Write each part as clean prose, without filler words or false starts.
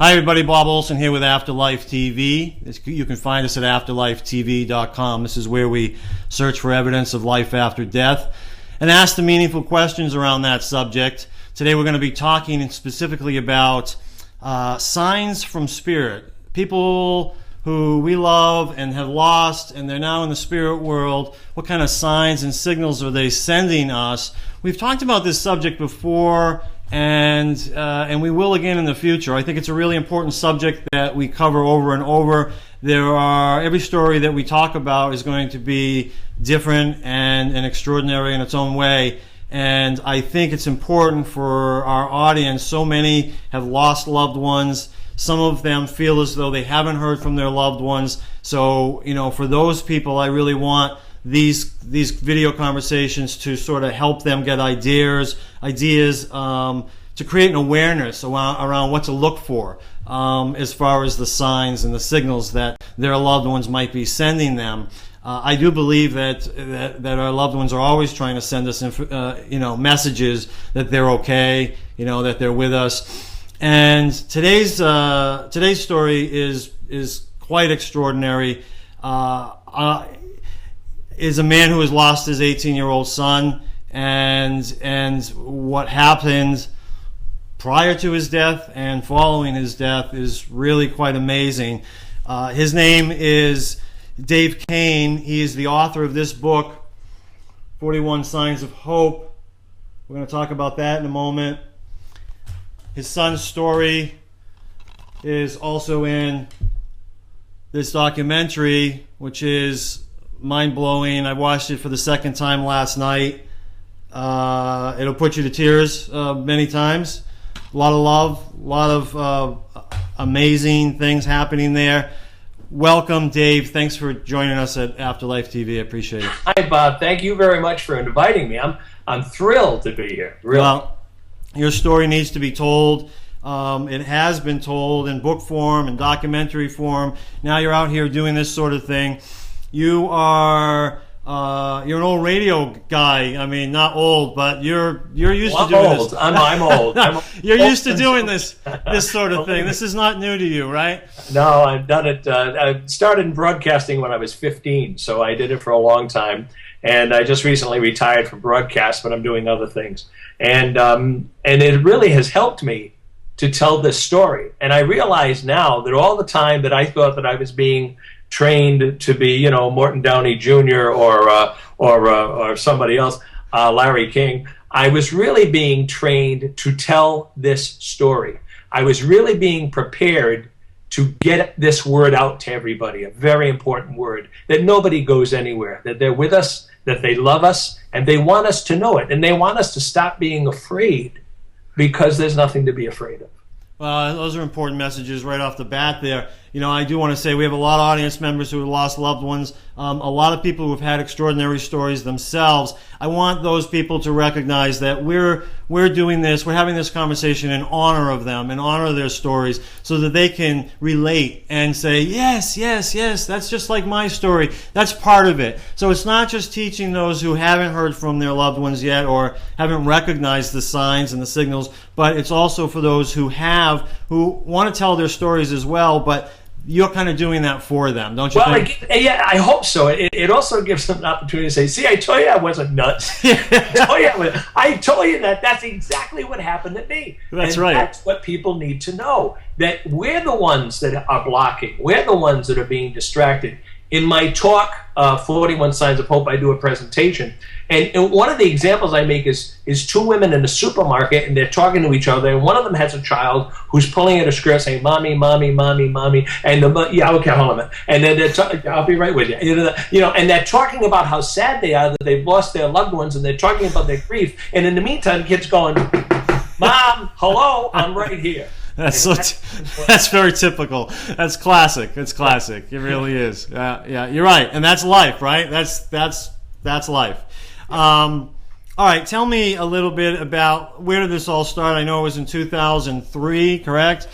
Hi everybody, Bob Olson here with Afterlife TV. You can find us at afterlifetv.com. This is where we search for evidence of life after death and ask the meaningful questions around that subject. Today we're going to be talking specifically about signs from spirit. People who we love and have lost and they're now in the spirit world. What kind of signs and signals are they sending us? We've talked about this subject before, and we will again in the future. I think it's a really important subject that we cover over and over. Every story that we talk about is going to be different and extraordinary in its own way. And I think it's important for our audience. So many have lost loved ones. Some of them feel as though they haven't heard from their loved ones. So, for those people, I really want these video conversations to sort of help them get ideas to create an awareness around what to look for as far as the signs and the signals that their loved ones might be sending them. I do believe that our loved ones are always trying to send us messages that they're okay, that they're with us. And today's story is quite extraordinary. Is a man who has lost his 18-year-old son, and what happened prior to his death and following his death is really quite amazing. His name is Dave Kane. He is the author of this book, 41 Signs of Hope. We're going to talk about that in a moment. His son's story is also in this documentary, which is mind-blowing. I watched it for the second time last night. It'll put you to tears many times. A lot of love, a lot of amazing things happening there. Welcome, Dave. Thanks for joining us at Afterlife TV. I appreciate it. Hi, Bob. Thank you very much for inviting me. I'm thrilled to be here. Really. Well, your story needs to be told. It has been told in book form and documentary form. Now you're out here doing this sort of thing. You're an old radio guy. I mean, not old, but you're used to doing this. I'm old. You're used to doing this sort of thing. This is not new to you, right? No, I've done it. I started in broadcasting when I was 15, so I did it for a long time. And I just recently retired from broadcast, but I'm doing other things. And it really has helped me to tell this story. And I realize now that all the time that I thought that I was being trained to be, Morton Downey Jr. or somebody else, Larry King, I was really being trained to tell this story. I was really being prepared to get this word out to everybody, a very important word, that nobody goes anywhere, that they're with us, that they love us, and they want us to know it, and they want us to stop being afraid because there's nothing to be afraid of. Well, those are important messages right off the bat there. I do want to say we have a lot of audience members who have lost loved ones, a lot of people who have had extraordinary stories themselves. I want those people to recognize that we're doing this, we're having this conversation in honor of them, in honor of their stories, so that they can relate and say, yes, that's just like my story. That's part of it. So it's not just teaching those who haven't heard from their loved ones yet or haven't recognized the signs and the signals, but it's also for those who want to tell their stories as well, but you're kind of doing that for them, don't you think? Yeah, I hope so. It also gives them an opportunity to say, see, I told you I wasn't nuts. I told you that's exactly what happened to me. That's right. That's what people need to know, that we're the ones that are blocking. We're the ones that are being distracted. In my talk, 41 Signs of Hope, I do a presentation. And one of the examples I make is two women in a supermarket, and they're talking to each other, and one of them has a child who's pulling at her skirt saying, "Mommy, mommy, mommy, mommy," and okay, hold on a minute. And then I'll be right with you. And they're talking about how sad they are that they've lost their loved ones, and they're talking about their grief. And in the meantime, the kid's going, "Mom, hello, I'm right here." That's very typical. That's classic. It's classic. It really is. Yeah, you're right, and that's life, right? That's life. All right, tell me a little bit about where did this all start? I know it was in 2003, correct?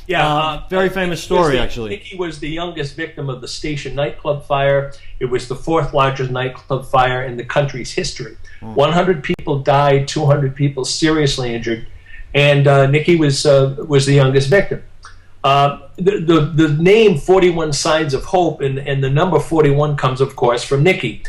Yeah. Very famous story, actually. Nikki was the youngest victim of the station nightclub fire. It was the fourth largest nightclub fire in the country's history. 100 people died, 200 people seriously injured, and Nikki was the youngest victim. The name 41 Signs of Hope and the number 41 comes, of course, from Nicky.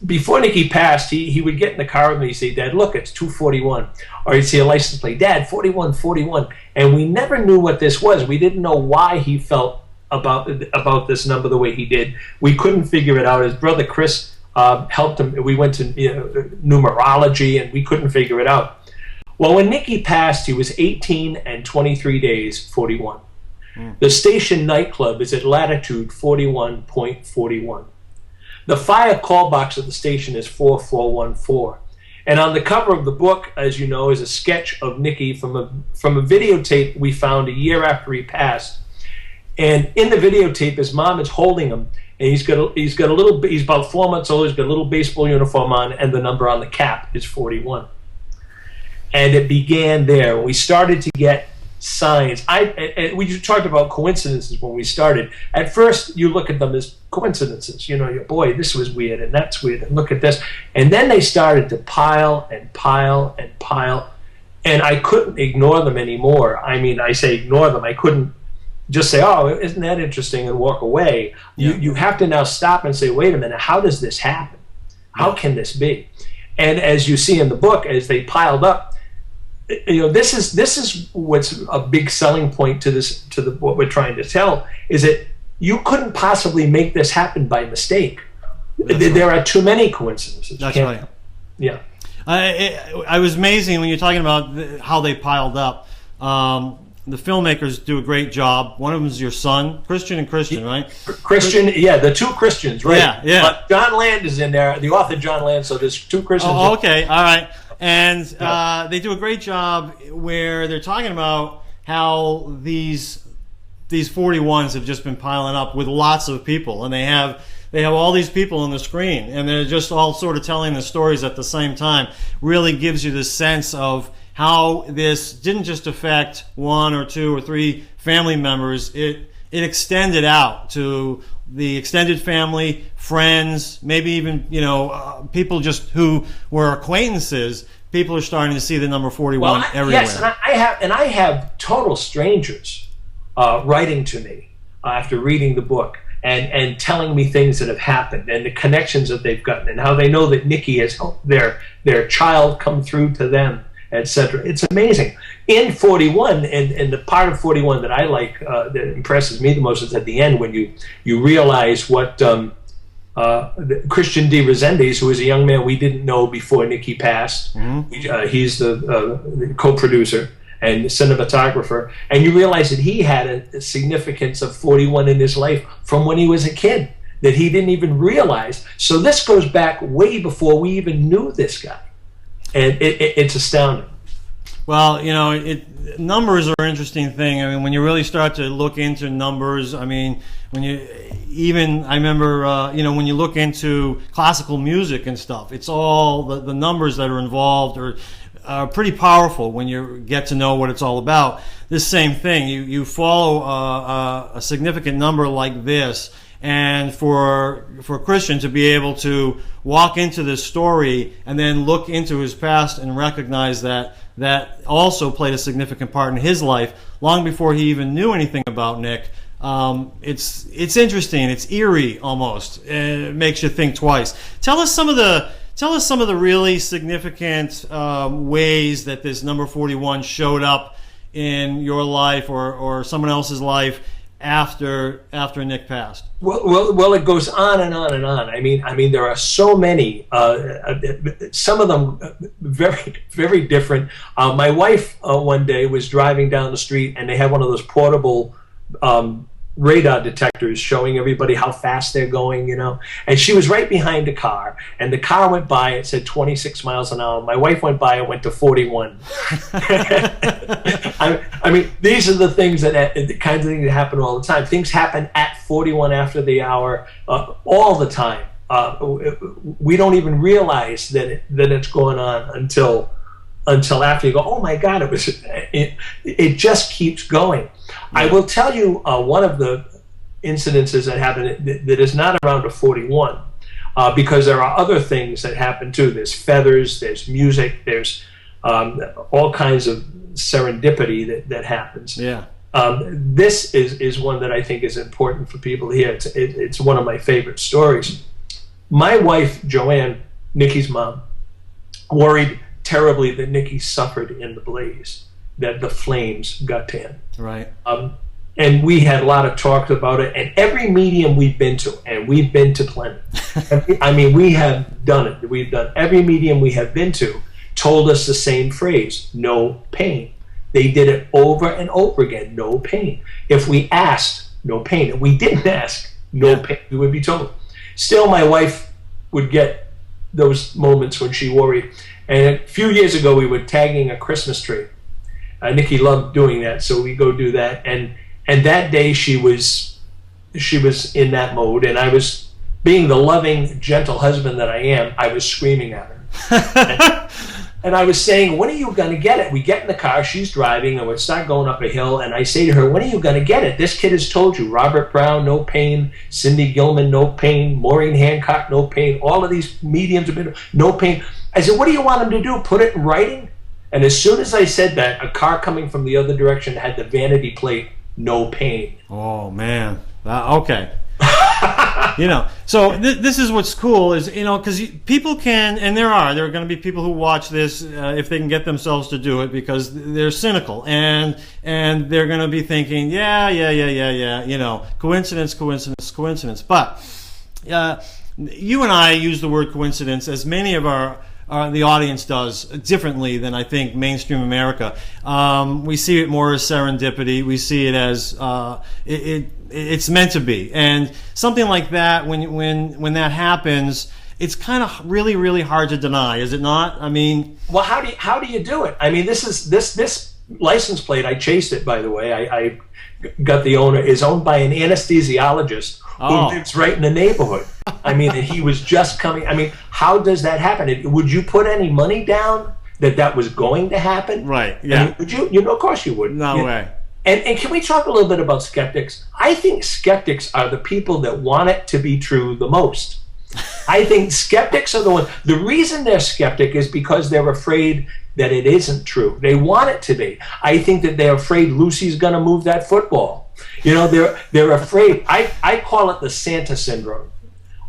Before Nicky passed, he would get in the car with me and say, Dad, look, it's 241. Or he'd see a license plate, Dad, 41, 41. And we never knew what this was. We didn't know why he felt about this number the way he did. We couldn't figure it out. His brother Chris helped him. We went to numerology, and we couldn't figure it out. Well, when Nicky passed, he was 18 and 23 days, 41. The station nightclub is at latitude 41.41. The fire call box at the station is 4414. And on the cover of the book, as you know, is a sketch of Nicky from a videotape we found a year after he passed. And in the videotape, his mom is holding him, and he's about 4 months old. He's got a little baseball uniform on, and the number on the cap is 41. And it began there. We started to get signs. We talked about coincidences when we started. At first, you look at them as coincidences. Boy, this was weird, and that's weird, and look at this. And then they started to pile and pile and pile, and I couldn't ignore them anymore. I mean, I say ignore them. I couldn't just say, oh, isn't that interesting, and walk away. Yeah. You have to now stop and say, wait a minute, how does this happen? How can this be? And as you see in the book, as they piled up, this is what's a big selling point to what we're trying to tell, is that you couldn't possibly make this happen by mistake. There are too many coincidences. That's right. Yeah. I was amazing when you're talking about how they piled up. The filmmakers do a great job. One of them is your son, Christian, right? Christian, yeah, the two Christians, right? Yeah. But John Land is in there, the author John Land, so there's two Christians. Oh, okay, all right. And they do a great job where they're talking about how these 41s have just been piling up with lots of people, and they have all these people on the screen, and they're just all sort of telling the stories at the same time. Really gives you this sense of how this didn't just affect one or two or three family members. It extended out to the extended family, friends, maybe even people just who were acquaintances. People are starting to see the number 41 everywhere. Yes, and I have total strangers writing to me after reading the book and telling me things that have happened and the connections that they've gotten and how they know that Nicky has helped their child come through to them, etc. It's amazing. In 41, and the part of 41 that I like, that impresses me the most, is at the end when you realize what Christian D. Resendiz, who was a young man we didn't know before Nicky passed. Mm-hmm. He's the co-producer and cinematographer, and you realize that he had a significance of 41 in his life from when he was a kid that he didn't even realize. So this goes back way before we even knew this guy. And it's astounding. Well, numbers are an interesting thing. I mean, when you really start to look into numbers, I mean, I remember, when you look into classical music and stuff, it's all the numbers that are involved are pretty powerful when you get to know what it's all about. This same thing, you follow a significant number like this, and for Christian to be able to walk into this story and then look into his past and recognize that also played a significant part in his life long before he even knew anything about Nick. It's interesting. It's eerie almost. It makes you think twice. Tell us some of the really significant ways that this number 41 showed up in your life or someone else's life after Nick passed. Well, it goes on and on and on. I mean, there are so many. Some of them very, very different. My wife one day was driving down the street, and they had one of those portable radar detectors showing everybody how fast they're going, and she was right behind a car, and the car went by, it said 26 miles an hour. My wife went by, it went to 41. I mean, these are the things the kinds of things that happen all the time. Things happen at 41 after the hour, all the time. We don't even realize that it's going on until after you go, oh my God, it just keeps going. I will tell you one of the incidences that happened that is not around a 41, because there are other things that happen too. There's feathers, there's music, there's all kinds of serendipity that happens. Yeah. This is one that I think is important for people to hear. It's one of my favorite stories. My wife, Joanne, Nikki's mom, worried terribly that Nikki suffered in the blaze, that the flames got to him. Right. And we had a lot of talks about it. And every medium we've been to, and we've been to plenty. I mean, we have done it. We've done every medium we have been to, told us the same phrase: no pain. They did it over and over again: no pain. If we asked, no pain. And we didn't ask, no pain, we would be told. Still, my wife would get those moments when she worried. And a few years ago, we were tagging a Christmas tree. Nikki loved doing that, so we go do that. And that day, she was in that mode, and I was, being the loving, gentle husband that I am, I was screaming at her. And I was saying, when are you going to get it? We get in the car, she's driving, and we start going up a hill, and I say to her, when are you going to get it? This kid has told you, Robert Brown, no pain, Cindy Gilman, no pain, Maureen Hancock, no pain, all of these mediums have been, no pain. I said, what do you want him to do, put it in writing? And as soon as I said that, a car coming from the other direction had the vanity plate, no pain. Oh, man. Okay. You know, so this is what's cool is, you know, because people can, and there are going to be people who watch this if they can get themselves to do it, because they're cynical and they're going to be thinking, yeah, you know, coincidence. But you and I use the word coincidence, as many of the audience does, differently than I think mainstream America. We see it more as serendipity. We see it as it's meant to be, and something like that. When that happens, it's kind of really, really hard to deny, is it not? I mean, well, how do you do it? I mean, this license plate. I chased it, by the way. I got the owner. Is owned by an anesthesiologist who lives right in the neighborhood. I mean, he was just coming. I mean, how does that happen? Would you put any money down that was going to happen? Right. Yeah. I mean, would you? You know, of course you would. No way. And can we talk a little bit about skeptics? I think skeptics are the people that want it to be true the most. I think skeptics are the ones. The reason they're skeptic is because they're afraid that it isn't true. They want it to be. I think that they're afraid Lucy's going to move that football. You know, they're afraid. I call it the Santa syndrome.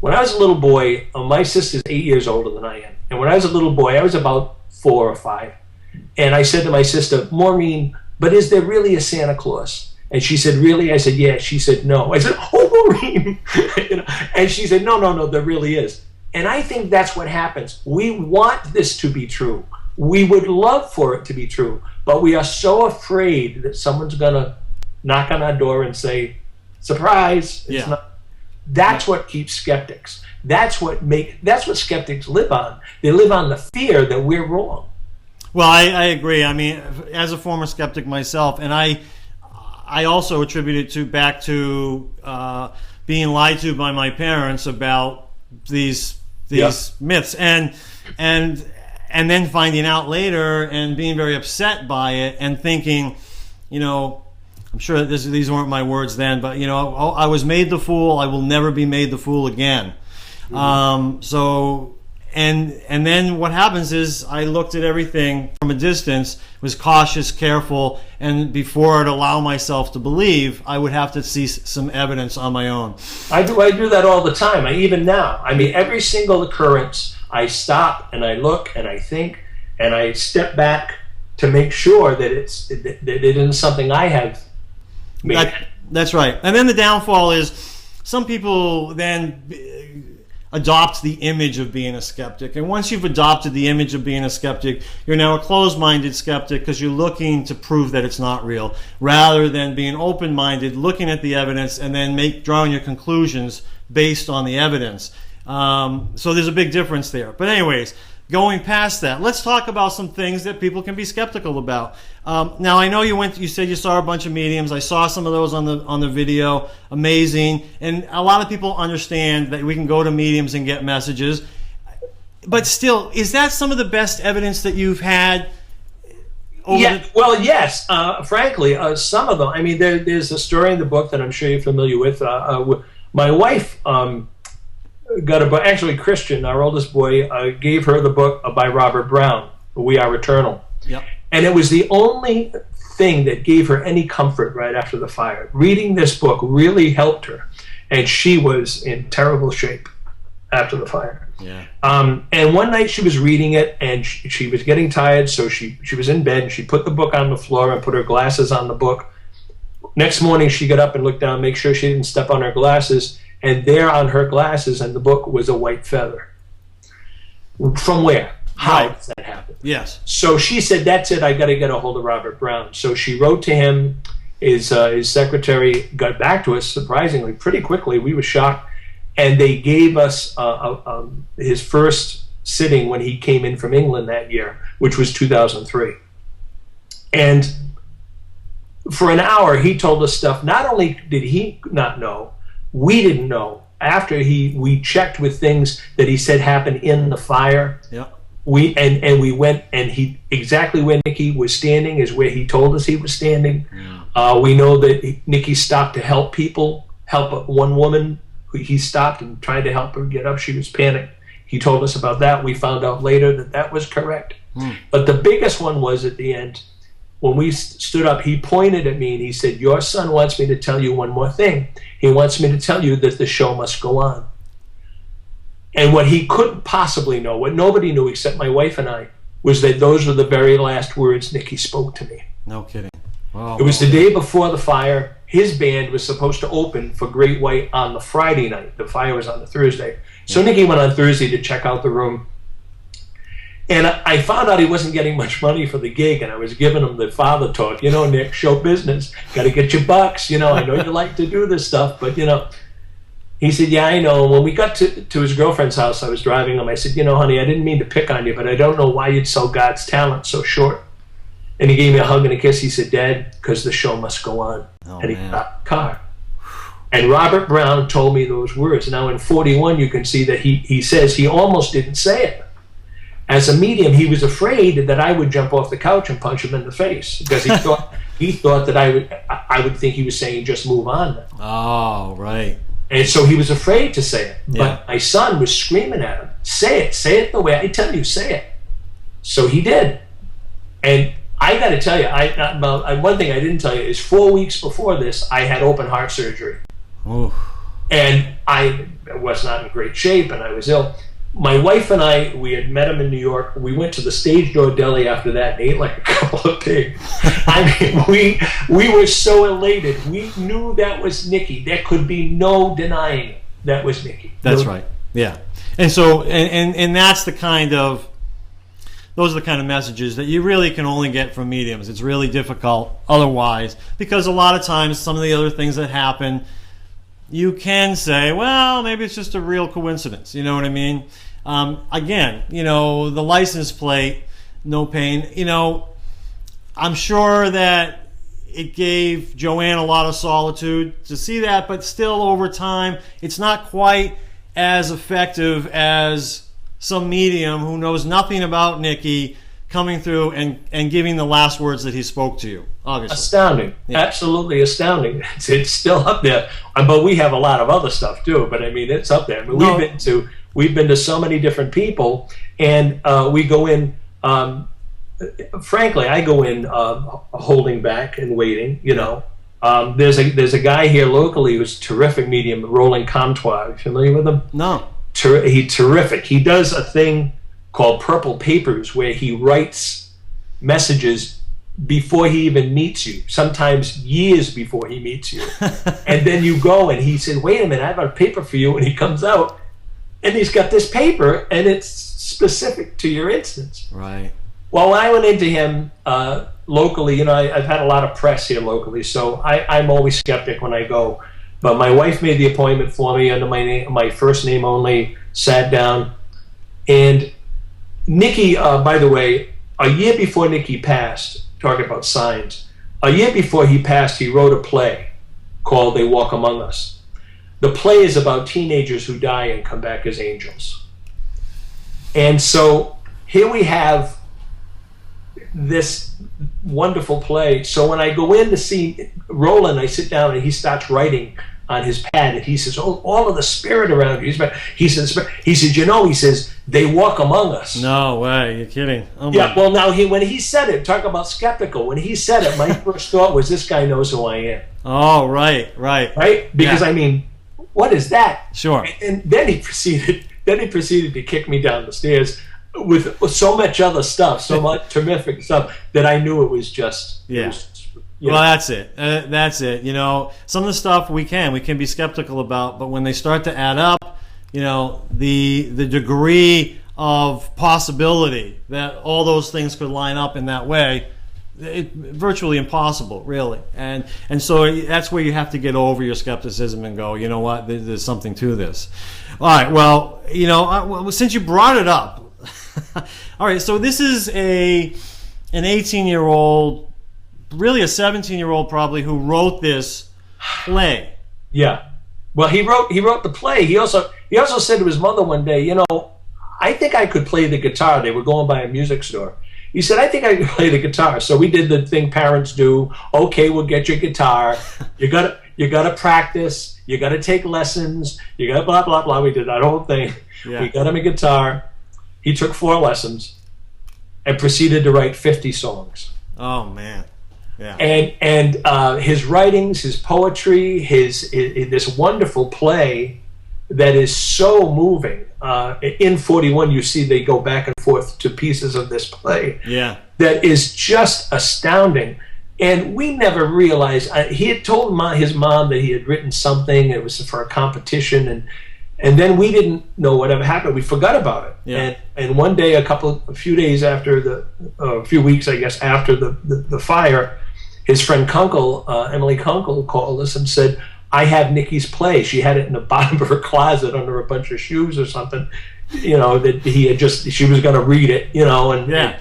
When I was a little boy, my sister's 8 years older than I am. And when I was a little boy, I was about 4 or 5. And I said to my sister, Maureen, but is there really a Santa Claus? And she said, really? I said, yeah. She said, no. I said, oh, Maureen. You know? And she said, no, there really is. And I think that's what happens. We want this to be true. We would love for it to be true. But we are so afraid that someone's going to knock on our door and say, surprise. It's not. That's what keeps skeptics. That's what skeptics live on. They live on the fear that we're wrong. Well, I agree. I mean, as a former skeptic myself, and I also attribute it back to being lied to by my parents about these myths, and then finding out later and being very upset by it and thinking, you know, I'm sure these weren't my words then, but you know, I was made the fool. I will never be made the fool again. And then what happens is I looked at everything from a distance, was cautious, careful, and before I'd allow myself to believe, I would have to see some evidence on my own. I do that all the time. Even now. I mean, every single occurrence, I stop and I look and I think and I step back to make sure that it isn't something I have made. That's right. And then the downfall is some people then adopt the image of being a skeptic. And once you've adopted the image of being a skeptic, you're now a closed-minded skeptic because you're looking to prove that it's not real, rather than being open-minded, looking at the evidence, and then drawing your conclusions based on the evidence. So there's a big difference there. But anyways, going past that, let's talk about some things that people can be skeptical about. Now, I know you said you saw a bunch of mediums. I saw some of those on the video. Amazing. And a lot of people understand that we can go to mediums and get messages. But still, is that some of the best evidence that you've had? Well, yes. Frankly, some of them. I mean, there's a story in the book that I'm sure you're familiar with. My wife got a book. Actually, Christian, our oldest boy, gave her the book by Robert Brown, We Are Eternal. Yep. And it was the only thing that gave her any comfort right after the fire. Reading this book really helped her, and she was in terrible shape after the fire. Yeah. And one night she was reading it, and she was getting tired, so she was in bed, and she put the book on the floor and put her glasses on the book. Next morning she got up and looked down, make sure she didn't step on her glasses, and there on her glasses and the book was a white feather. From where? How does that happen? Yes. So she said, that's it, I got to get a hold of Robert Brown. So she wrote to him. His secretary got back to us, surprisingly, pretty quickly. We were shocked. And they gave us his first sitting when he came in from England that year, which was 2003. And for an hour, he told us stuff. Not only did he not know, we didn't know. After we checked with things that he said happened in the fire. Yeah. We went, and he exactly where Nikki was standing is where he told us he was standing. Yeah. We know that Nikki stopped to help people, help one woman. He stopped and tried to help her get up. She was panicked. He told us about that. We found out later that that was correct. But the biggest one was at the end. When we stood up, he pointed at me and he said, your son wants me to tell you one more thing. He wants me to tell you that the show must go on. And what he couldn't possibly know, what nobody knew except my wife and I, was that those were the very last words Nikki spoke to me. No kidding. Oh, it was the day before the fire. His band was supposed to open for Great White on the Friday night. The fire was on the Thursday. So Nikki went on Thursday to check out the room. And I found out he wasn't getting much money for the gig, and I was giving him the father talk. You know, Nick, show business. Got to get your bucks. You know, I know you like to do this stuff, but, you know. He said, yeah, I know. When we got to his girlfriend's house, I was driving him. I said, you know, honey, I didn't mean to pick on you, but I don't know why you'd sell God's talent so short. And he gave me a hug and a kiss. He said, Dad, because the show must go on. Oh, and he got the car. And Robert Brown told me those words. Now in 41, you can see that he says he almost didn't say it. As a medium, he was afraid that I would jump off the couch and punch him in the face because he thought that I would think he was saying just move on. Oh, right. And so he was afraid to say it. Yeah. But my son was screaming at him, say it the way I tell you, say it. So he did. And I got to tell you, one thing I didn't tell you is 4 weeks before this, I had open heart surgery. Oof. And I was not in great shape, and I was ill. My wife and I, we had met him in New York. We went to the Stage Door Deli after that and ate like a couple of pigs. I mean, we were so elated. We knew that was Nikki. There could be no denying it. That was Nikki. That's right. Yeah. And so, and that's the kind of, those are the kind of messages that you really can only get from mediums. It's really difficult otherwise, because a lot of times some of the other things that happen, you can say, well, maybe it's just a real coincidence. You know what I mean? Again, you know, the license plate, no pain. You know, I'm sure that it gave Joanne a lot of solitude to see that, but still over time, it's not quite as effective as some medium who knows nothing about Nikki coming through and giving the last words that he spoke to you. Obviously. Astounding. Yeah. Absolutely astounding. It's still up there. But we have a lot of other stuff too. But I mean, it's up there. I mean, we've been to so many different people, and we go in. Frankly, I go in holding back and waiting. You know, there's a guy here locally who's a terrific medium, Roland Comtois. Are you familiar with him? No. He's terrific. He does a thing called Purple Papers, where he writes messages before he even meets you, sometimes years before he meets you. And then you go and he said, wait a minute, I have a paper for you. And he comes out and he's got this paper and it's specific to your instance. Right. Well, when I went into him locally, you know, I've had a lot of press here locally, so I'm always skeptic when I go. But my wife made the appointment for me under my first name only, sat down. And Nikki, by the way, a year before Nikki passed, talking about signs, a year before he passed, he wrote a play called They Walk Among Us. The play is about teenagers who die and come back as angels. And so here we have this wonderful play. So when I go in to see Roland, I sit down and he starts writing on his pad, and he says, oh, all of the spirit around you. He says, you know, he says, they walk among us. No way, you're kidding. Oh yeah, well, now when he said it, talk about skeptical. When he said it, my first thought was, this guy knows who I am. Oh, right. Because I mean, what is that? Sure. And then he proceeded to kick me down the stairs with so much other stuff, so much terrific stuff, that I knew it was just. Yeah. Well, that's it. You know, some of the stuff we can be skeptical about, but when they start to add up, you know, the degree of possibility that all those things could line up in that way, virtually impossible, really. And so that's where you have to get over your skepticism and go, you know what, there's something to this. All right, well, you know, since you brought it up, all right, so this is an 18-year-old, really a 17-year-old probably, who wrote this play. Yeah. Well, he wrote the play. He also said to his mother one day, you know, I think I could play the guitar. They were going by a music store. He said, I think I could play the guitar. So we did the thing parents do. Okay, we'll get your guitar. You gotta practice. You gotta take lessons. You gotta blah blah blah. We did that whole thing. Yeah. We got him a guitar. He took 4 lessons and proceeded to write 50 songs. Oh man. Yeah. And his writings, his poetry, his this wonderful play that is so moving. In 41, you see they go back and forth to pieces of this play. Yeah. That is just astounding. And we never realized, he had told his mom that he had written something, it was for a competition, and then we didn't know whatever happened. We forgot about it. Yeah. And one day, a few days after a few weeks, I guess, after the fire, his friend Kunkel, Emily Kunkel, called us and said, I have Nikki's play. She had it in the bottom of her closet under a bunch of shoes or something, you know, that she was going to read it, you know, and then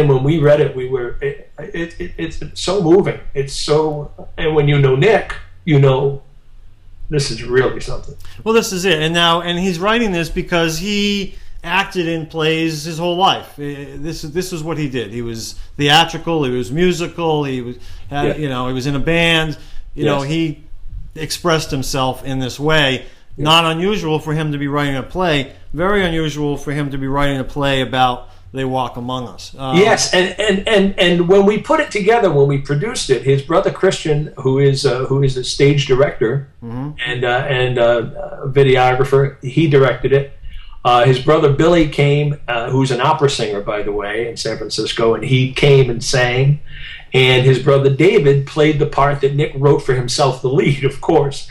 when we read it, it's so moving. And when you know Nick, you know, this is really something. Well, this is it. And he's writing this because he acted in plays his whole life. This is what he did. He was theatrical, he was musical, he was you know, he was in a band. You know, he expressed himself in this way. Yeah. Not unusual for him to be writing a play. Very unusual for him to be writing a play about They Walk Among Us. Yes, and when we put it together, when we produced it, his brother Christian, who is a stage director and a videographer, he directed it. His brother Billy came, who's an opera singer, by the way, in San Francisco, and he came and sang. And his brother David played the part that Nick wrote for himself, the lead, of course.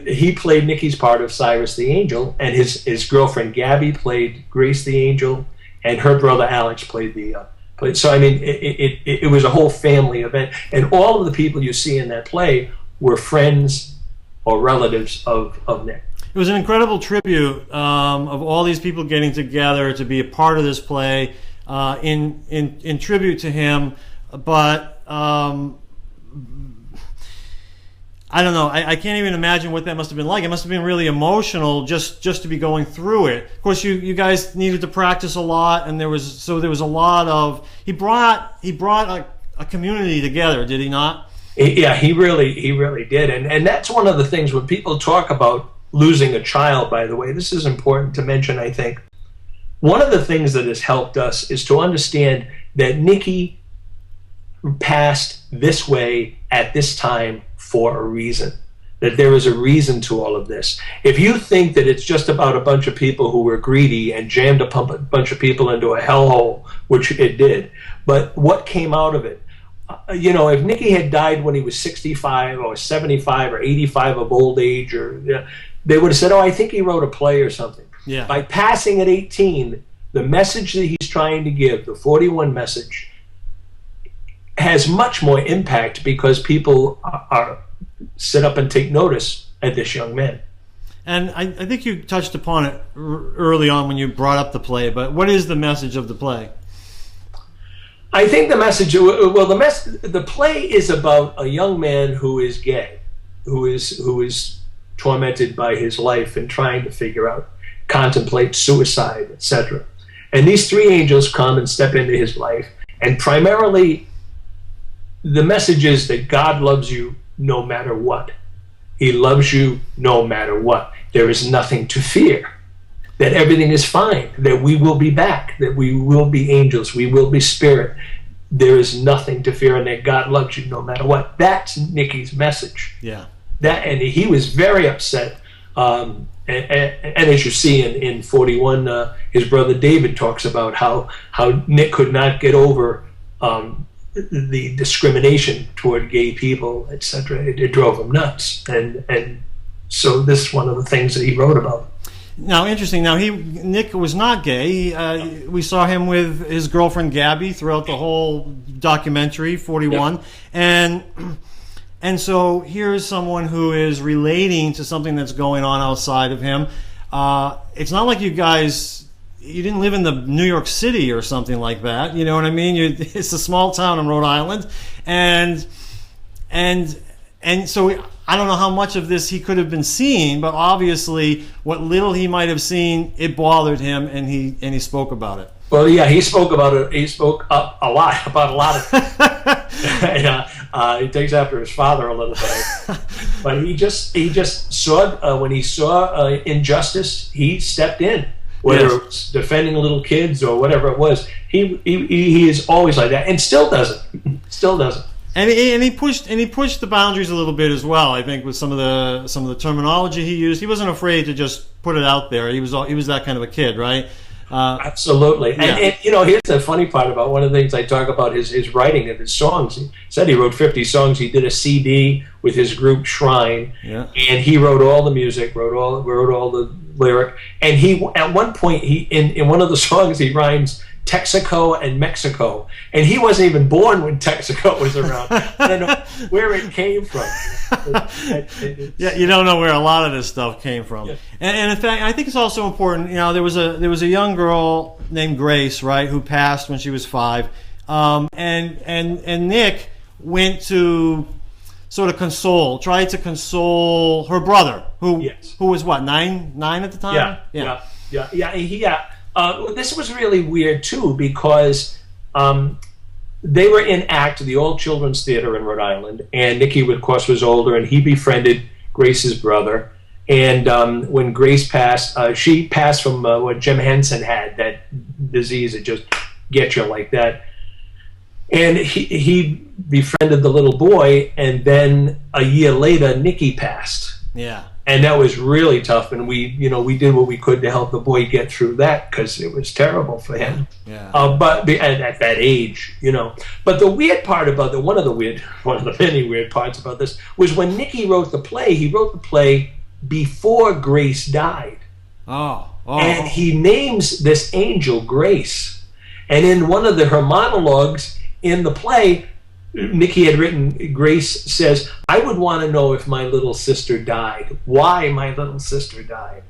He played Nicky's part of Cyrus the Angel, and his girlfriend Gabby played Grace the Angel, and her brother Alex played the play. So I mean, it was a whole family event, and all of the people you see in that play were friends or relatives of Nick. It was an incredible tribute of all these people getting together to be a part of this play. In tribute to him, but I don't know. I can't even imagine what that must have been like. It must have been really emotional just to be going through it. Of course, you guys needed to practice a lot, and there was a lot of. He brought a community together, did he not? Yeah, he really did, and that's one of the things when people talk about losing a child. By the way, this is important to mention, I think. One of the things that has helped us is to understand that Nikki passed this way at this time for a reason, that there is a reason to all of this. If you think that it's just about a bunch of people who were greedy and jammed a bunch of people into a hellhole, which it did, but what came out of it? You know, if Nicky had died when he was 65 or 75 or 85 of old age, or they would have said, oh, I think he wrote a play or something. Yeah. By passing at 18, the message that he's trying to give, the 41 message, has much more impact because people sit up and take notice at this young man. And I think you touched upon it early on when you brought up the play, but what is the message of the play? I think the message, the play is about a young man who is gay, who is tormented by his life and trying to figure out, contemplate suicide, etc. And these 3 angels come and step into his life, and primarily the message is that God loves you no matter what. He loves you no matter what. there is nothing to fear, that everything is fine, that we will be back, that we will be angels, we will be spirit. There is nothing to fear, and that God loves you no matter what. That's Nicky's message. Yeah. And he was very upset. And as you see in 41, his brother David talks about how Nick could not get over the discrimination toward gay people, etc. It drove him nuts. And so this is one of the things that he wrote about. Now, interesting. Now, Nick was not gay. We saw him with his girlfriend Gabby throughout the whole documentary, 41, yep. And so here's someone who is relating to something that's going on outside of him. It's not like you didn't live in the New York City or something like that. You know what I mean? It's a small town in Rhode Island, and so I don't know how much of this he could have been seeing, but obviously what little he might have seen, it bothered him, and he spoke about it. Well, yeah, he spoke about it. He spoke up a lot about a lot of things. He takes after his father a little bit, but he just saw when he saw injustice, he stepped in. Whether it was defending little kids or whatever it was, he is always like that, and still does it. And he pushed the boundaries a little bit as well. I think with some of the terminology he used, he wasn't afraid to just put it out there. He was that kind of a kid, right? Absolutely. Yeah. And here's the funny part about one of the things I talk about his writing of his songs. He said he wrote 50 songs. He did a CD with his group Shrine, and he wrote all the music, wrote all the lyric. And he at one point in one of the songs he rhymes Texaco and Mexico, and he wasn't even born when Texaco was around. I don't know where it came from. Yeah, you don't know where a lot of this stuff came from. Yeah. And in fact, I think it's also important. There was a young girl named Grace, right, who passed when she was 5, and Nick went to sort of tried to console her brother, who was what, 9 at the time. Yeah. This was really weird too, because they were in ACT, the old children's theater in Rhode Island, and Nicky, of course, was older, and he befriended Grace's brother. And when Grace passed, she passed from what Jim Henson had, that disease that just gets you like that. And he befriended the little boy, and then a year later, Nicky passed. Yeah. And that was really tough, and we did what we could to help the boy get through that, because it was terrible for him. Yeah. But at that age, But the weird part about one of the many weird parts about this was when Nicky wrote the play. He wrote the play before Grace died. Oh. And he names this angel Grace, and in one of her monologues in the play, Nicky had written, Grace says, I would want to know if my little sister died, why my little sister died.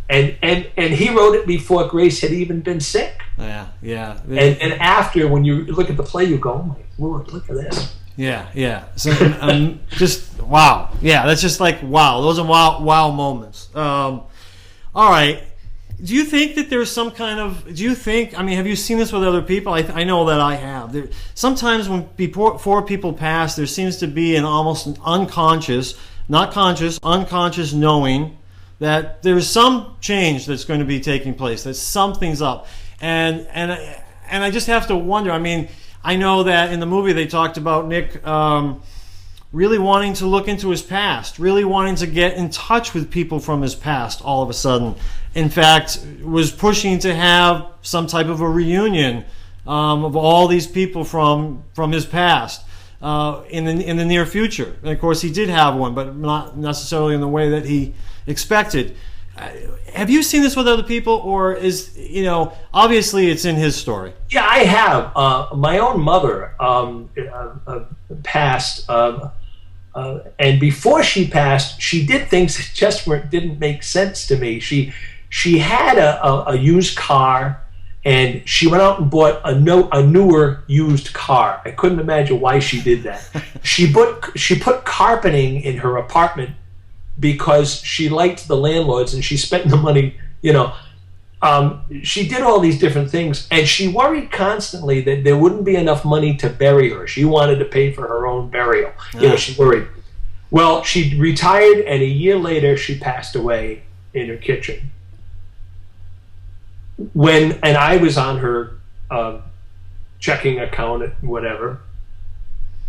And he wrote it before Grace had even been sick. Yeah. And after, when you look at the play, you go, oh my Lord, look at this. Yeah. So, just, wow. Yeah, that's just like, wow. Those are wow moments. All right. Do you think that there's some kind of, have you seen this with other people? I know that I have. Sometimes before people pass, there seems to be an almost unconscious, not conscious, unconscious knowing that there's some change that's going to be taking place, that something's up. And I just have to wonder, I know that in the movie they talked about Nick really wanting to look into his past, really wanting to get in touch with people from his past all of a sudden. In fact, was pushing to have some type of a reunion of all these people from his past in the near future. And of course, he did have one, but not necessarily in the way that he expected. Have you seen this with other people, or is obviously it's in his story? Yeah, I have. My own mother passed. And before she passed, she did things that just didn't make sense to me. She had a used car, and she went out and bought a newer used car. I couldn't imagine why she did that. She put carpeting in her apartment because she liked the landlords, and she spent the money. She did all these different things, and she worried constantly that there wouldn't be enough money to bury her. She wanted to pay for her own burial. She worried. Well, she retired, and a year later she passed away, in her kitchen. And I was on her checking account, whatever.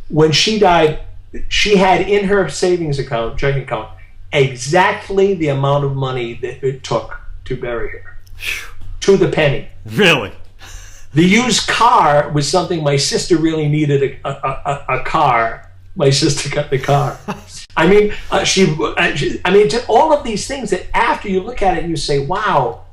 When she died, she had in her savings account, checking account, exactly the amount of money that it took to bury her, to the penny. Really? The used car was something my sister really needed, a car. My sister got the car. I mean, all of these things that after you look at it, you say, wow,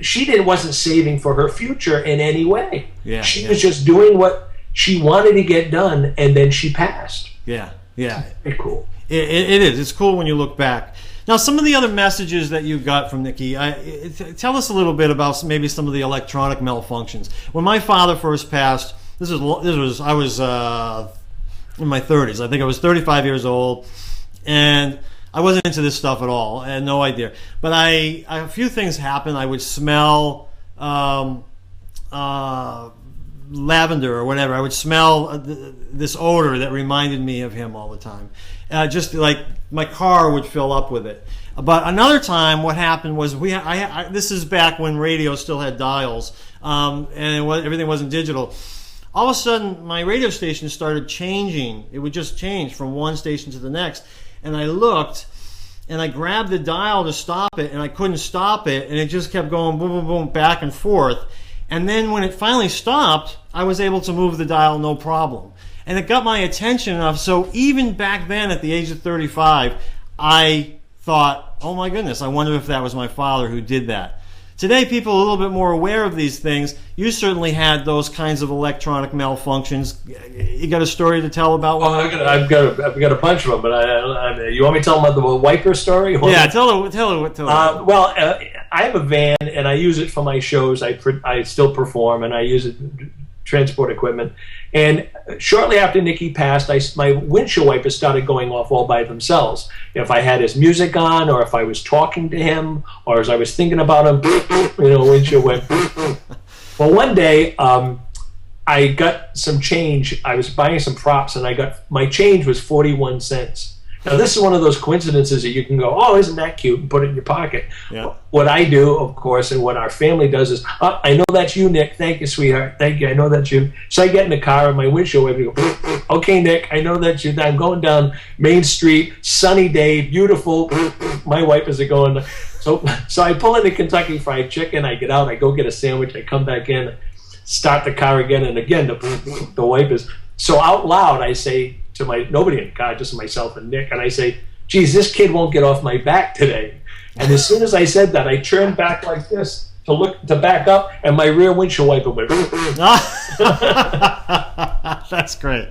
she wasn't saving for her future in any way. Yeah, she was just doing what she wanted to get done, and then she passed. Yeah. Very cool. It is. It's cool when you look back. Now, some of the other messages that you got from Nikki, tell us a little bit about maybe some of the electronic malfunctions. When my father first passed, I was in my 30s. I think I was 35 years old, and I wasn't into this stuff at all. I had no idea. But a few things happened. I would smell lavender or whatever. I would smell this odor that reminded me of him all the time. Just like my car would fill up with it. But another time, what happened was this is back when radio still had dials, and everything wasn't digital. All of a sudden, my radio station started changing. It would just change from one station to the next. And I looked, and I grabbed the dial to stop it, and I couldn't stop it, and it just kept going boom, boom, boom, back and forth. And then when it finally stopped, I was able to move the dial no problem. And it got my attention enough, so even back then at the age of 35, I thought, oh my goodness, I wonder if that was my father who did that. Today, people are a little bit more aware of these things. You certainly had those kinds of electronic malfunctions. You got a story to tell about one? I've got a bunch of them, but you want me to tell them the wiper story? Yeah, tell it. Well, I have a van, and I use it for my shows. I still perform, and I use it transport equipment. And shortly after Nikki passed, my windshield wipers started going off all by themselves. If I had his music on, or if I was talking to him, or as I was thinking about him, windshield wiper. Well, one day, I got some change. I was buying some props, and my change was 41 cents. Now, this is one of those coincidences that you can go, oh, isn't that cute, and put it in your pocket. Yeah. What I do, of course, and what our family does is, oh, I know that's you, Nick. Thank you, sweetheart. Thank you. I know that's you. So I get in the car, and my windshield wiper go, okay, Nick, I know that's you. I'm going down Main Street, sunny day, beautiful. My wipers are going. So I pull in the Kentucky Fried Chicken. I get out. I go get a sandwich. I come back in, start the car again, and again, the wipers. So out loud, I say to nobody in the car, just myself and Nick, and I say, geez, this kid won't get off my back today. And as soon as I said that, I turned back like this to back up, and my rear windshield wiper went. That's great.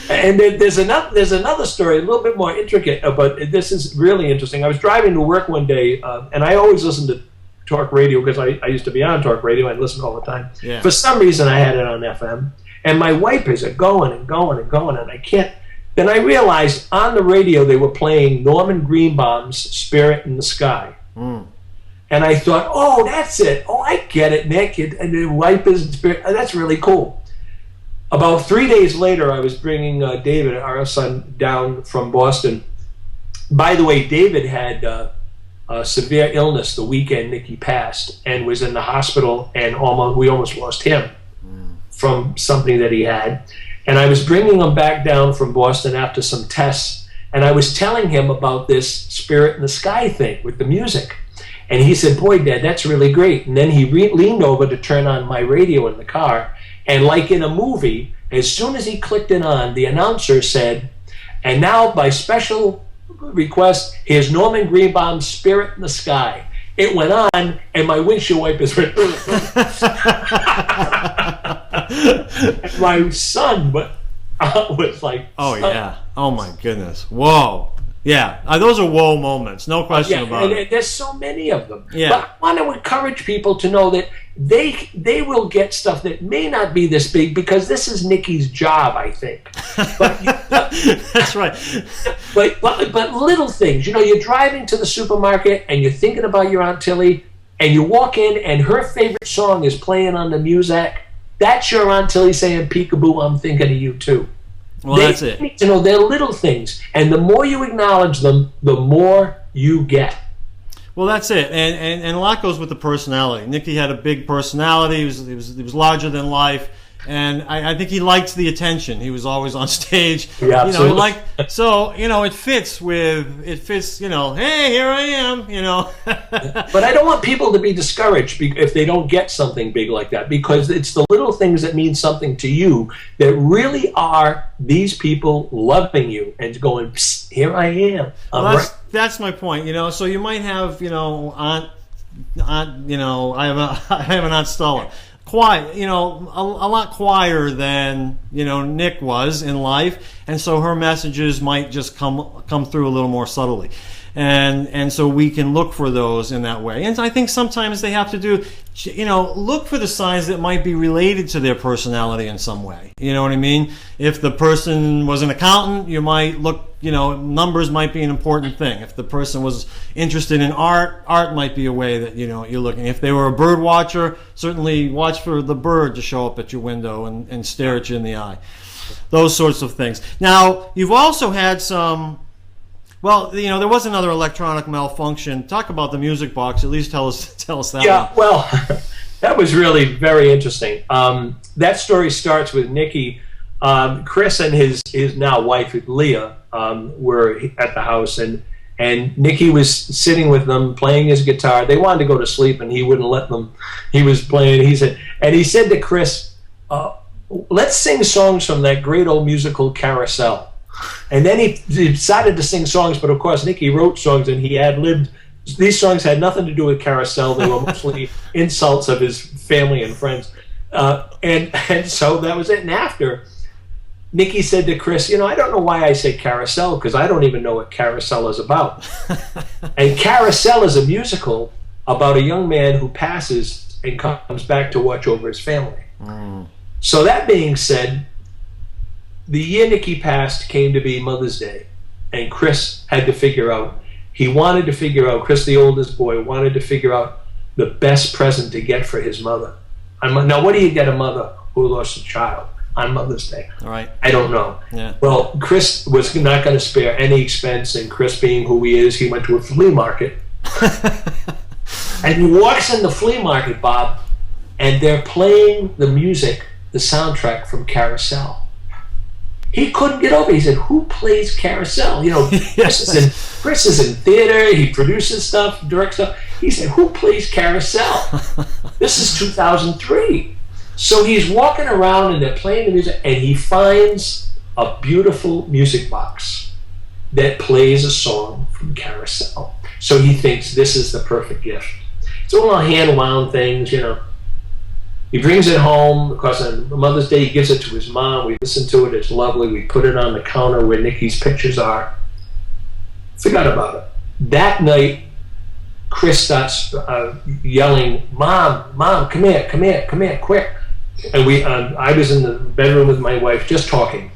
And there's another story, a little bit more intricate, but this is really interesting. I was driving to work one day, and I always listen to talk radio because I used to be on talk radio. I listened all the time. Yeah. For some reason, I had it on FM. And my wipers are going and going and going, and I can't. Then I realized on the radio they were playing Norman Greenbaum's "Spirit in the Sky," and I thought, "Oh, that's it. Oh, I get it, Nick. And the wipers and spirit. That's really cool." About 3 days later, I was bringing David, our son, down from Boston. By the way, David had a severe illness the weekend Nikki passed, and was in the hospital, and we almost lost him from something that he had. And I was bringing him back down from Boston after some tests, and I was telling him about this Spirit in the Sky thing with the music. And he said, boy, Dad, that's really great. And then he leaned over to turn on my radio in the car, and like in a movie, as soon as he clicked it on, the announcer said, and now by special request, here's Norman Greenbaum's Spirit in the Sky. It went on, and my windshield wipers went. And my son was like, oh yeah, oh my goodness, whoa, yeah, those are whoa moments, no question about it. There's so many of them. Yeah. But I want to encourage people to know that they will get stuff that may not be this big, because this is Nikki's job, I think. But, that's right. But little things, you're driving to the supermarket and you're thinking about your Aunt Tilly, and you walk in and her favorite song is playing on the music. That's your Aunt Tilly saying, peekaboo, I'm thinking of you too. Well, that's it. Need to know they're little things, and the more you acknowledge them, the more you get. Well, that's it, and a lot goes with the personality. Nicky had a big personality. He was larger than life, and I think he liked the attention. He was always on stage. Yeah, absolutely. It fits. Hey, here I am. But I don't want people to be discouraged if they don't get something big like that, because it's the little things that mean something to you that really are these people loving you and going, psst, here I am. That's my point. So you might have, aunt, I have an Aunt Stella. Quiet, a lot quieter than Nick was in life, and so her messages might just come through a little more subtly, and so we can look for those in that way. And I think sometimes they have to do, look for the signs that might be related to their personality in some way. You know what I mean? If the person was an accountant, you might look. Numbers might be an important thing. If the person was interested in art might be a way that you're looking. If they were a bird watcher, certainly watch for the bird to show up at your window and stare at you in the eye. Those sorts of things. Now, you've also had some. Well, there was another electronic malfunction. Talk about the music box. At least tell us that. Yeah, well, that was really very interesting. That story starts with Nicky. Chris and his now wife Leah were at the house, and Nicky was sitting with them playing his guitar. They wanted to go to sleep, and he wouldn't let them. He was playing. He said to Chris, "Let's sing songs from that great old musical Carousel." And then he decided to sing songs, but of course Nicky wrote songs and he ad-libbed. These songs had nothing to do with Carousel. They were mostly insults of his family and friends, and so that was it. And after, Nicky said to Chris, I don't know why I say Carousel, because I don't even know what Carousel is about. And Carousel is a musical about a young man who passes and comes back to watch over his family. So that being said, the year Nicky passed came to be Mother's Day, and Chris had to figure out, Chris, the oldest boy, wanted to figure out the best present to get for his mother. Now, what do you get a mother who lost a child on Mother's Day? All right. I don't know. Yeah. Well, Chris was not going to spare any expense, and Chris, being who he is, he went to a flea market. And he walks in the flea market, Bob, and they're playing the music, the soundtrack from Carousel. He couldn't get over it. He said, "Who plays Carousel?" Chris is in theater. He produces stuff, directs stuff. He said, "Who plays Carousel?" This is 2003. So he's walking around and they're playing the music, and he finds a beautiful music box that plays a song from Carousel. So he thinks this is the perfect gift. It's all on hand-wound things, He brings it home, because on Mother's Day he gives it to his mom. We listen to it, it's lovely. We put it on the counter where Nicky's pictures are. Forgot about it. That night, Chris starts yelling, Mom, come here, quick. And I was in the bedroom with my wife just talking.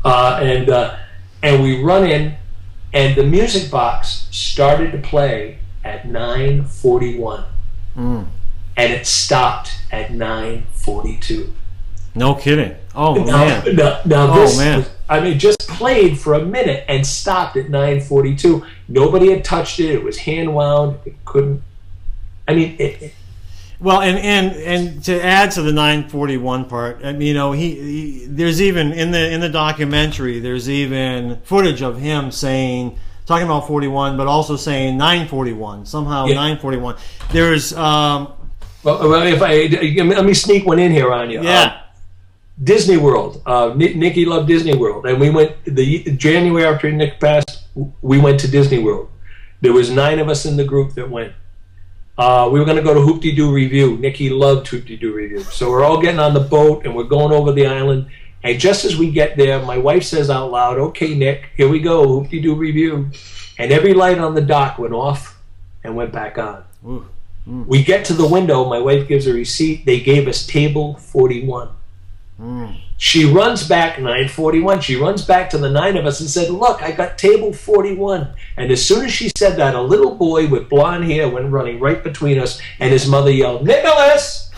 And we run in, and the music box started to play at 9:41. And it stopped at 9:42. No kidding. Oh, man. Now just played for a minute and stopped at 9:42. Nobody had touched it. It was hand wound. It couldn't. Well, and to add to the 941 part, he there's even in the documentary, there's even footage of him talking about 41, but also saying 941 somehow. Yeah. 941. There's let me sneak one in here on you. Yeah. Disney World. Nicky loved Disney World, and we went the January after Nick passed. We went to Disney World. There was 9 of us in the group that went. We were going to go to Hoop-de-Doo Review. Nicky loved Hoop-de-Doo Review. So we're all getting on the boat, and we're going over the island. And just as we get there, my wife says out loud, "Okay, Nick, here we go, Hoop-de-Doo Review." And every light on the dock went off and went back on. Ooh. We get to the window. My wife gives a receipt. They gave us table 41. She runs back, 941. She runs back to the 9 of us and said, "Look, I got table 41. And as soon as she said that, a little boy with blonde hair went running right between us, and his mother yelled, "Nicholas!"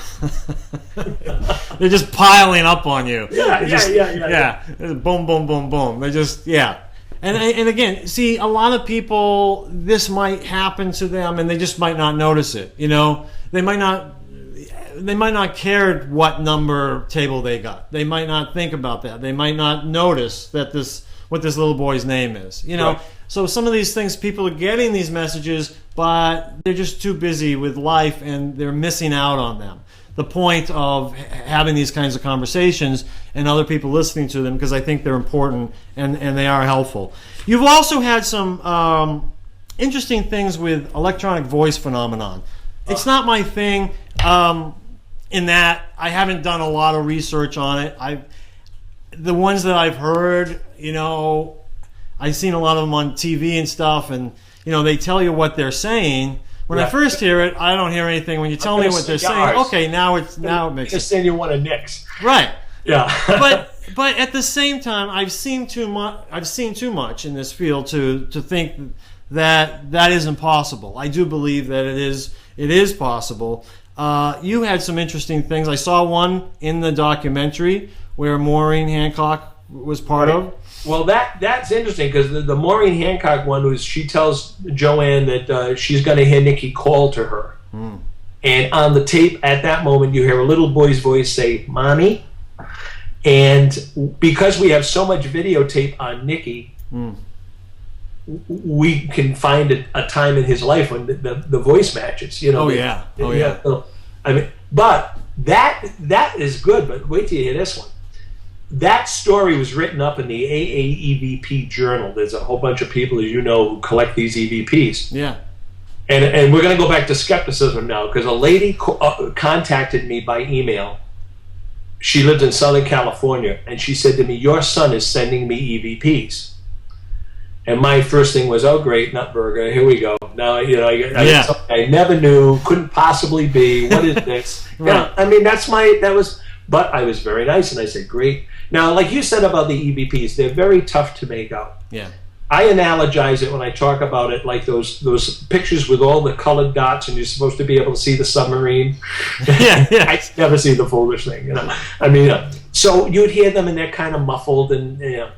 They're just piling up on you. Yeah. Boom, boom, boom, boom. They just, yeah. And again, see, a lot of people, this might happen to them, and they just might not notice it. You know, they might not care what number table they got. They might not think about that. They might not notice that what this little boy's name is. You know, right. So some of these things, people are getting these messages, but they're just too busy with life, and they're missing out on them. The point of having these kinds of conversations and other people listening to them, because I think they're important and they are helpful. You've also had some interesting things with electronic voice phenomenon. It's not my thing in that I haven't done a lot of research on it. The ones that I've heard, you know, I've seen a lot of them on TV and stuff, and you know, they tell you what they're saying. When I first hear it, I don't hear anything. When you tell me what they're saying, okay, now it makes sense. Just saying you want a Nick's. Right. Yeah. but at the same time, I've seen too much in this field to think that isn't possible. I do believe that it is possible. You had some interesting things. I saw one in the documentary where Maureen Hancock was part of. Well, that's interesting, because the Maureen Hancock one was, she tells Joanne that she's going to hear Nikki call to her. Mm. And on the tape at that moment, you hear a little boy's voice say, "Mommy." And because we have so much videotape on Nikki, we can find a time in his life when the voice matches. You know. Oh yeah. I mean, but that is good. But wait till you hear this one. That story was written up in the AAEVP journal. There's a whole bunch of people, as you know, who collect these EVPs. Yeah. And we're going to go back to skepticism now, because a lady contacted me by email. She lived in Southern California, and she said to me, "Your son is sending me EVPs." And my first thing was, "Oh, great, Nutburger, here we go." Now, you know, I never knew, couldn't possibly be. What is this? Right. Yeah, I mean, but I was very nice, and I said, "Great." Now, like you said about the EVPs, they're very tough to make out. Yeah. I analogize it when I talk about it like those pictures with all the colored dots, and you're supposed to be able to see the submarine. Yeah. I never see the foolish thing, you know. I mean, so you'd hear them, and they're kind of muffled, and you know.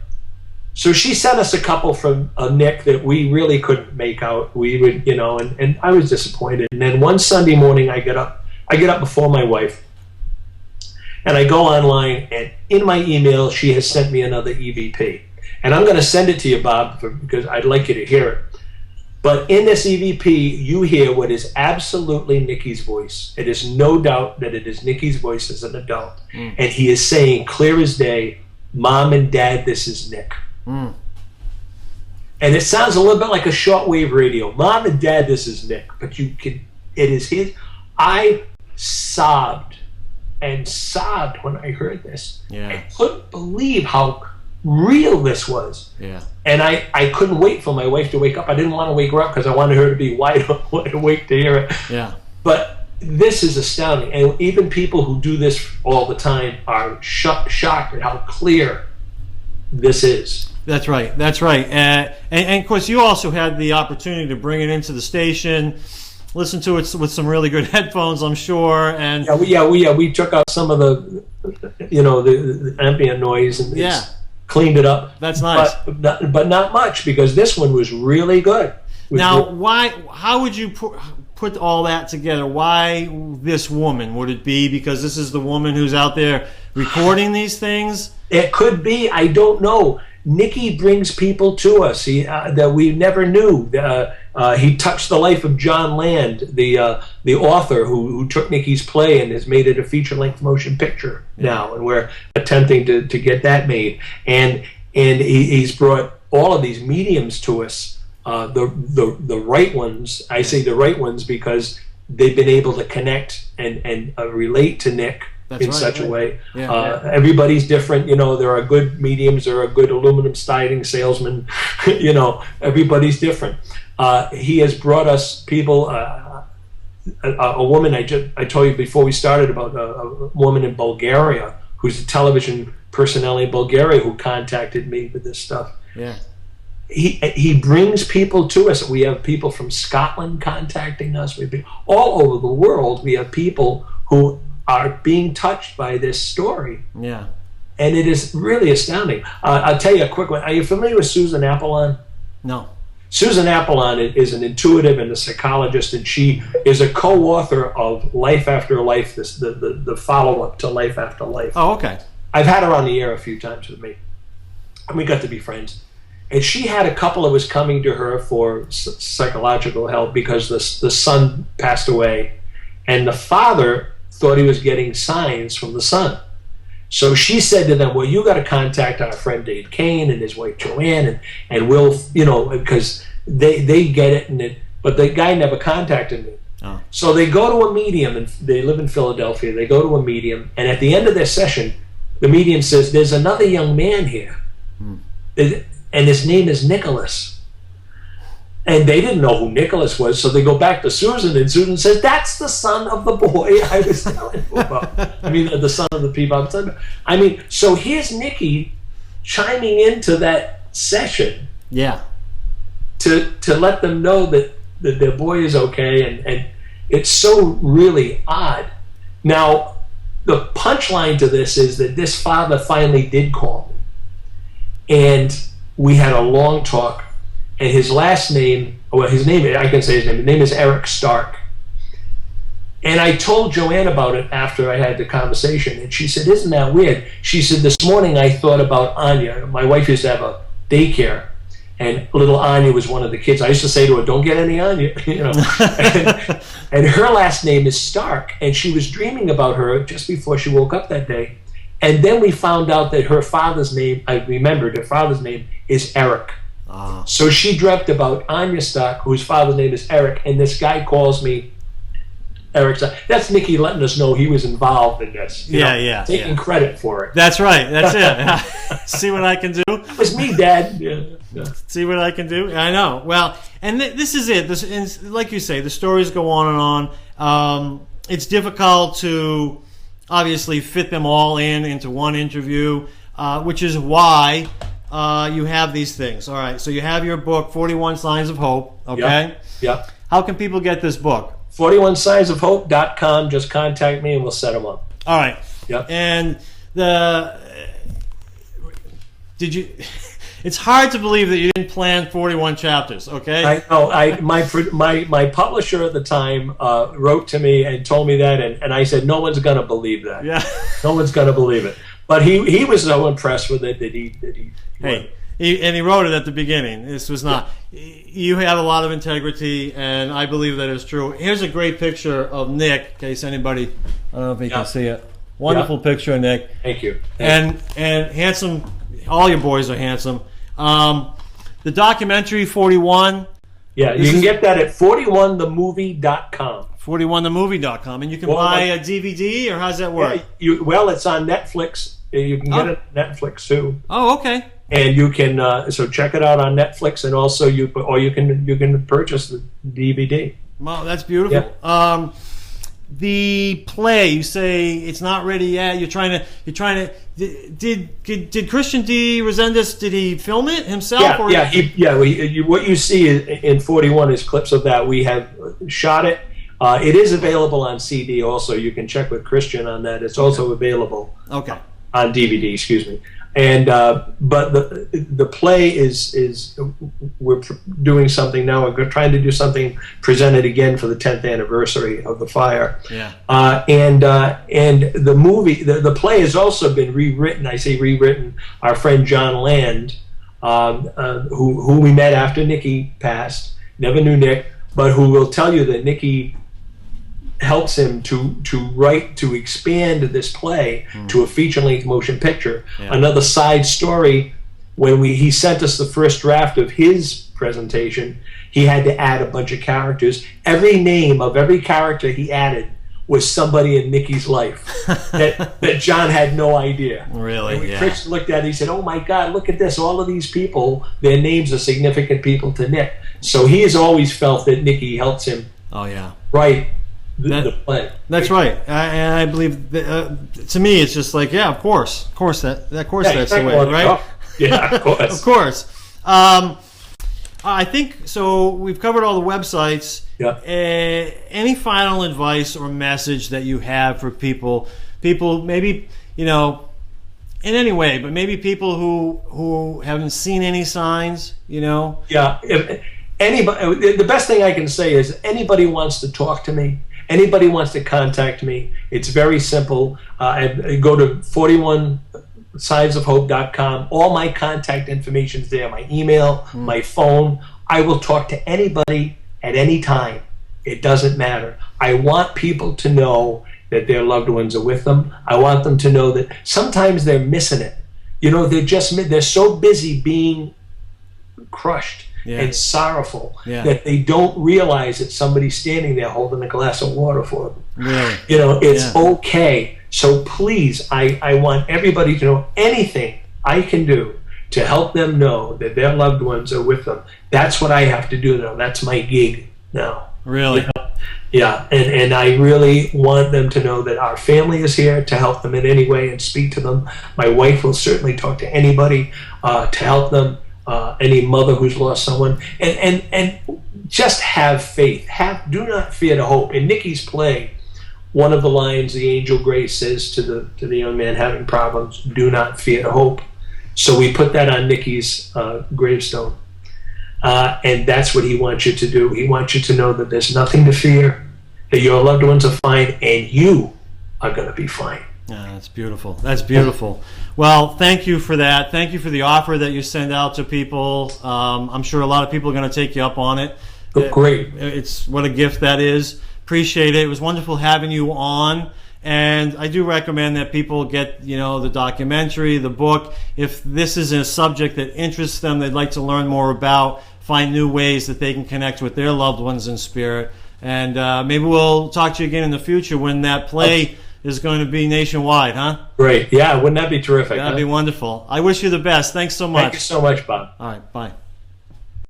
So she sent us a couple from Nick that we really couldn't make out. We would, you know, and I was disappointed. And then one Sunday morning, I get up before my wife. And I go online, and in my email, she has sent me another EVP. And I'm going to send it to you, Bob, because I'd like you to hear it. But in this EVP, you hear what is absolutely Nikki's voice. It is no doubt that it is Nikki's voice as an adult. Mm. And he is saying, clear as day, "Mom and Dad, this is Nick." Mm. And it sounds a little bit like a shortwave radio. "Mom and Dad, this is Nick." But it is his. I sobbed and sobbed when I heard this. Yeah. I couldn't believe how real this was. Yeah. And I couldn't wait for my wife to wake up. I didn't want to wake her up because I wanted her to be wide awake to hear it. Yeah. But this is astounding. And even people who do this all the time are shocked at how clear this is. That's right. That's right. And of course, you also had the opportunity to bring it into the station, listen to it with some really good headphones, I'm sure. And we took out some of the, you know, the ambient noise and cleaned it up. That's nice. But not much, because this one was really good. How would you put all that together? Why this woman? Would it be because this is the woman who's out there recording these things? It could be. I don't know. Nicky brings people to us that we never knew. He touched the life of John Land, the author who took Nicky's play and has made it a feature-length motion picture now, and we're attempting to get that made. And he's brought all of these mediums to us, the right ones. I say the right ones because they've been able to connect and relate to Nick. That's in such a way. Everybody's different. You know, there are good mediums, there are good aluminum siding salesmen. You know, everybody's different. He has brought us people. A woman I told you before we started about a woman in Bulgaria who's a television personality in Bulgaria who contacted me with this stuff. Yeah. He brings people to us. We have people from Scotland contacting us. All over the world. We have people who are being touched by this story. Yeah. And it is really astounding. I'll tell you a quick one. Are you familiar with Susan Apollon? No. Susan Apollon is an intuitive and a psychologist, and she is a co-author of Life After Life, the follow-up to Life After Life. Oh, okay. I've had her on the air a few times with me, and we got to be friends. And she had a couple that was coming to her for psychological help because the son passed away, and the father thought he was getting signs from the son. So she said to them, well, you got to contact our friend Dave Kane and his wife Joanne, and we'll, because they get it, but the guy never contacted me. Oh. So they go to a medium, and they live in Philadelphia. They go to a medium, and at the end of their session, the medium says, there's another young man here, and his name is Nicholas. And they didn't know who Nicholas was, so they go back to Susan, and Susan says, that's the son of the boy I was telling you about. The son of the people I was telling you about. So here's Nikki chiming into that session to let them know that their boy is okay, and it's so really odd. Now, the punchline to this is that this father finally did call me, and we had a long talk. And his last name, his name, I can say his name. His name is Eric Stark. And I told Joanne about it after I had the conversation. And she said, isn't that weird? She said, this morning I thought about Anya. My wife used to have a daycare. And little Anya was one of the kids. I used to say to her, don't get any Anya. And her last name is Stark. And she was dreaming about her just before she woke up that day. And then we found out that her father's name, I remembered her father's name is Eric. So she dreamt about Anya Stark, whose father's name is Eric, and this guy calls me Eric Stark. That's Nicky letting us know he was involved in this. Taking credit for it. That's right. That's it. See what I can do? It was me, Dad. Yeah. See what I can do? I know. Well, and this is it. Like you say, the stories go on and on. It's difficult to obviously fit them all into one interview, which is why you have these things. All right, so you have your book, 41 Signs of Hope, okay? Yeah. How can people get this book? 41signsofhope.com. Just contact me and we'll set them up. All right. Yeah. And it's hard to believe that you didn't plan 41 chapters, okay? I know. My publisher at the time wrote to me and told me that, and I said, no one's going to believe that. Yeah. No one's going to believe it. But he was so impressed with it that he he wrote it at the beginning. This was not. You have a lot of integrity, and I believe that is true. Here's a great picture of Nick, in case anybody, I don't know if you can see it. Wonderful picture of Nick. Thank you. And handsome. All your boys are handsome. The documentary 41. Yeah, you can get that at 41themovie.com. 41themovie.com, and you can buy a DVD, or how's that work? Yeah, it's on Netflix. You can get it on Netflix too. Oh, okay. And you can so check it out on Netflix, and also you can purchase the DVD. Wow, that's beautiful. Yeah. The play, you say it's not ready yet. You're trying to. Did Christian D. Resendez, did he film it himself? What you see in 41 is clips of that. We have shot it. It is available on CD also. You can check with Christian on that. It's also available on DVD, excuse me. And but the play is we're doing something now. We're trying to do something, present it again for the 10th anniversary of the fire. Yeah. And the movie, the play has also been rewritten. I say rewritten. Our friend John Land, who we met after Nicky passed, never knew Nick, but who will tell you that Nicky helps him to write, to expand this play to a feature-length motion picture. Yeah. Another side story, when he sent us the first draft of his presentation, he had to add a bunch of characters. Every name of every character he added was somebody in Nicky's life that John had no idea. Really? And when Chris looked at it, he said, oh my God, look at this. All of these people, their names are significant people to Nick. So he has always felt that Nicky helps him write the play. That's right. And I believe that, to me, it's just like, of course that's the way, right? Yeah, of course. Of course. I think so. We've covered all the websites. Yeah. Any final advice or message that you have for people maybe, in any way, but maybe people who haven't seen any signs, you know? Yeah. If anybody, the best thing I can say is anybody wants to talk to me, anybody wants to contact me, it's very simple. I go to 41signsofhope.com. All my contact information is there, my email, my phone. I will talk to anybody at any time. It doesn't matter. I want people to know that their loved ones are with them. I want them to know that sometimes they're missing it. You know, they're so busy being crushed and sorrowful that they don't realize that somebody's standing there holding a glass of water for them. Really? You know, it's okay. So please, I want everybody to know anything I can do to help them know that their loved ones are with them. That's what I have to do now. That's my gig now. Really? You know? Yeah, and I really want them to know that our family is here to help them in any way and speak to them. My wife will certainly talk to anybody to help them, any mother who's lost someone. And just have faith. Do not fear to hope. In Nicky's play, one of the lines the angel Grace says to the young man having problems, do not fear to hope. So we put that on Nicky's gravestone. And that's what he wants you to do. He wants you to know that there's nothing to fear, that your loved ones are fine, and you are going to be fine. Yeah, that's beautiful. That's beautiful. Well, thank you for that. Thank you for the offer that you send out to people. I'm sure a lot of people are going to take you up on it. Oh, great. It's what a gift that is. Appreciate it. It was wonderful having you on. And I do recommend that people get, you know, the documentary, the book. If this is a subject that interests them, they'd like to learn more about, find new ways that they can connect with their loved ones in spirit. And maybe we'll talk to you again in the future when that play is going to be nationwide, huh? Great. Yeah, wouldn't that be terrific? That'd be wonderful. I wish you the best. Thanks so much. Thank you so much, Bob. All right, bye.